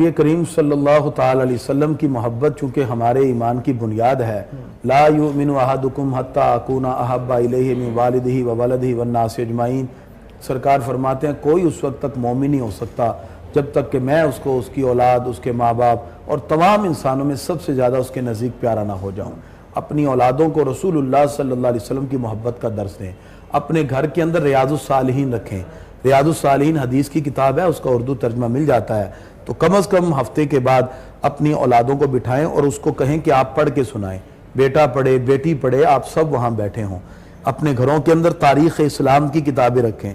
یہ کریم صلی اللہ تعالی علیہ وسلم کی محبت چونکہ ہمارے ایمان کی بنیاد ہے. لا یؤمن احدکم حتی اکون احب الیہ من والدہ وولدہ والناس اجمعین. سرکار فرماتے ہیں کوئی اس وقت تک مومن نہیں ہو سکتا جب تک کہ میں اس کو، اس کی اولاد، اس کے ماں باپ اور تمام انسانوں میں سب سے زیادہ اس کے نزدیک پیارا نہ ہو جاؤں. اپنی اولادوں کو رسول اللہ صلی اللہ علیہ وسلم کی محبت کا درس دیں. اپنے گھر کے اندر ریاض الصالحین رکھیں. ریاض الصالحین حدیث کی کتاب ہے، اس کا اردو ترجمہ مل جاتا ہے. تو کم از کم ہفتے کے بعد اپنی اولادوں کو بٹھائیں اور اس کو کہیں کہ آپ پڑھ کے سنائیں. بیٹا پڑھے، بیٹی پڑھے، آپ سب وہاں بیٹھے ہوں. اپنے گھروں کے اندر تاریخ اسلام کی کتابیں رکھیں.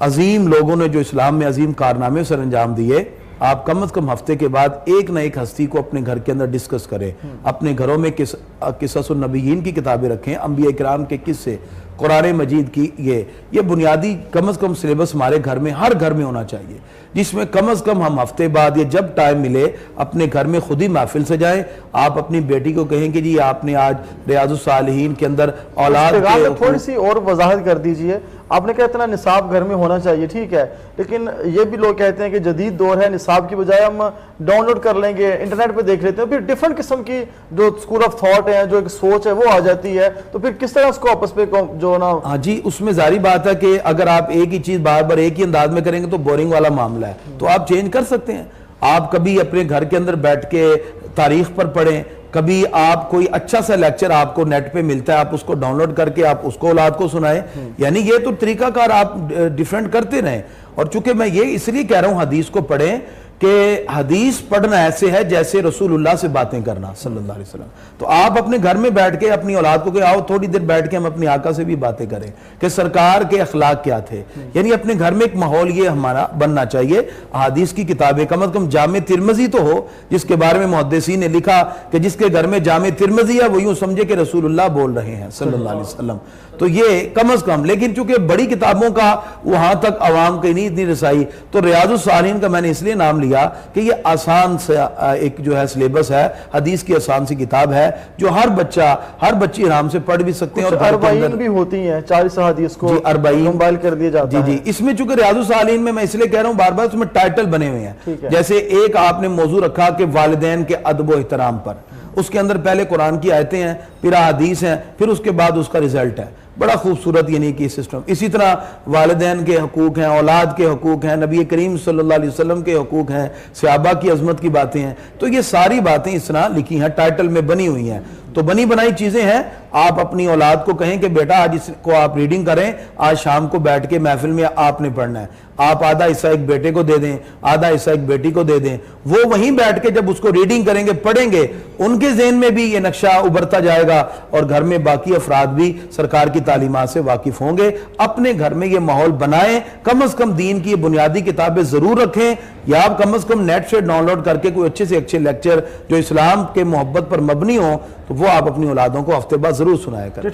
عظیم لوگوں نے جو اسلام میں عظیم کارنامے سر انجام دیے، آپ کم از کم ہفتے کے بعد ایک نہ ایک ہستی کو اپنے گھر کے اندر ڈسکس کریں. اپنے گھروں میں قصص النبیین کی کتابیں رکھیں، انبیاء کرام کے قصے، قرآن مجید کی یہ بنیادی کم از کم سلیبس ہمارے گھر میں، ہر گھر میں ہونا چاہیے، جس میں کم از کم ہم ہفتے بعد یا جب ٹائم ملے اپنے گھر میں خود ہی محفل سے جائیں. آپ اپنی بیٹی کو کہیں کہ جی آپ نے آج ریاض الصالحین کے اندر اولاد کے تھوڑی سی اور وضاحت کر دیجئے. آپ نے کہا اتنا نصاب گھر میں ہونا چاہیے، ٹھیک ہے، لیکن یہ بھی لوگ کہتے ہیں کہ جدید دور ہے، نصاب کی بجائے ہم ڈاؤن لوڈ کر لیں گے، انٹرنیٹ پہ دیکھ لیتے ہیں، پھر ڈیفرنٹ قسم کی جو اسکول آف تھاٹ ہے، جو ایک سوچ ہے وہ آ جاتی ہے. تو پھر کس طرح اس کو آپس پہ جو نا ہاں جی، اس میں ظاہری بات ہے کہ اگر آپ ایک ہی چیز بار بار ایک ہی انداز میں کریں گے تو بورنگ والا معاملہ ہے. تو آپ چینج کر سکتے ہیں. آپ کبھی اپنے گھر کے اندر بیٹھ کے تاریخ پر پڑھیں، کبھی آپ کوئی اچھا سا لیکچر آپ کو نیٹ پہ ملتا ہے، آپ اس کو ڈاؤن لوڈ کر کے آپ اس کو اولاد کو سنائیں. یعنی یہ تو طریقہ کار آپ ڈیفرنٹ کرتے رہیں. اور چونکہ میں یہ اس لیے کہہ رہا ہوں حدیث کو پڑھیں کہ حدیث پڑھنا ایسے ہے جیسے رسول اللہ سے باتیں کرنا صلی اللہ علیہ وسلم. تو آپ اپنے گھر میں بیٹھ کے اپنی اولاد کو کہ آؤ تھوڑی دیر بیٹھ کے ہم اپنی آقا سے بھی باتیں کریں کہ سرکار کے اخلاق کیا تھے. یعنی اپنے گھر میں ایک ماحول یہ ہمارا بننا چاہیے. حدیث کی کتابیں کم از کم جامع ترمذی تو ہو، جس کے بارے میں محدثین نے لکھا کہ جس کے گھر میں جامع ترمذی ہے وہ یوں سمجھے کہ رسول اللہ بول رہے ہیں صلی اللہ علیہ وسلم. تو یہ کم از کم، لیکن چونکہ بڑی کتابوں کا وہاں تک عوام کی نہیں اتنی رسائی، تو ریاض الصالحین کا میں نے اس لیے نام لیا کہ یہ آسان سے ایک جو ہے سلیبس ہے، حدیث کی آسان سی کتاب ہے جو ہر بچہ ہر بچی آرام سے پڑھ بھی سکتے ہیں. اور اربعین بھی ہوتی ہیں، 40 حدیث کو کمپائل کر دیا جاتا ہے. جی اس میں چونکہ ریاض الصالحین میں اس لیے کہہ رہا ہوں بار بار اس میں ٹائٹل بنے ہوئے ہیں. جیسے ایک آپ نے موضوع رکھا کہ والدین کے ادب و احترام پر، اس کے اندر پہلے قرآن کی آیتیں ہیں، پھر حدیث ہیں، پھر اس کے بعد اس کا رزلٹ ہے. بڑا خوبصورت یعنی کہ سسٹم. اسی طرح والدین کے حقوق ہیں، اولاد کے حقوق ہیں، نبی کریم صلی اللہ علیہ وسلم کے حقوق ہیں، صحابہ کی عظمت کی باتیں ہیں. تو یہ ساری باتیں اس طرح لکھی ہیں، ٹائٹل میں بنی ہوئی ہیں. تو بنی بنائی چیزیں ہیں. آپ اپنی اولاد کو کہیں کہ بیٹا آج اس کو آپ ریڈنگ کریں، آج شام کو بیٹھ کے محفل میں آپ نے پڑھنا ہے. آپ آدھا حصہ ایک بیٹے کو دے دیں، آدھا حصہ ایک بیٹی کو دے دیں. وہ وہیں بیٹھ کے جب اس کو ریڈنگ کریں گے، پڑھیں گے، ان کے ذہن میں بھی یہ نقشہ ابھرتا جائے گا اور گھر میں باقی افراد بھی سرکار کی تعلیمات سے واقف ہوں گے. اپنے گھر میں یہ ماحول بنائیں. کم از کم دین کی بنیادی کتابیں ضرور رکھیں، یا آپ کم از کم نیٹ سے ڈاؤن لوڈ کر کے کوئی اچھے سے اچھے لیکچر جو اسلام کے محبت پر مبنی ہوں تو وہ آپ اپنی اولادوں کو ہفتے بعد ضرور سنایا کریں.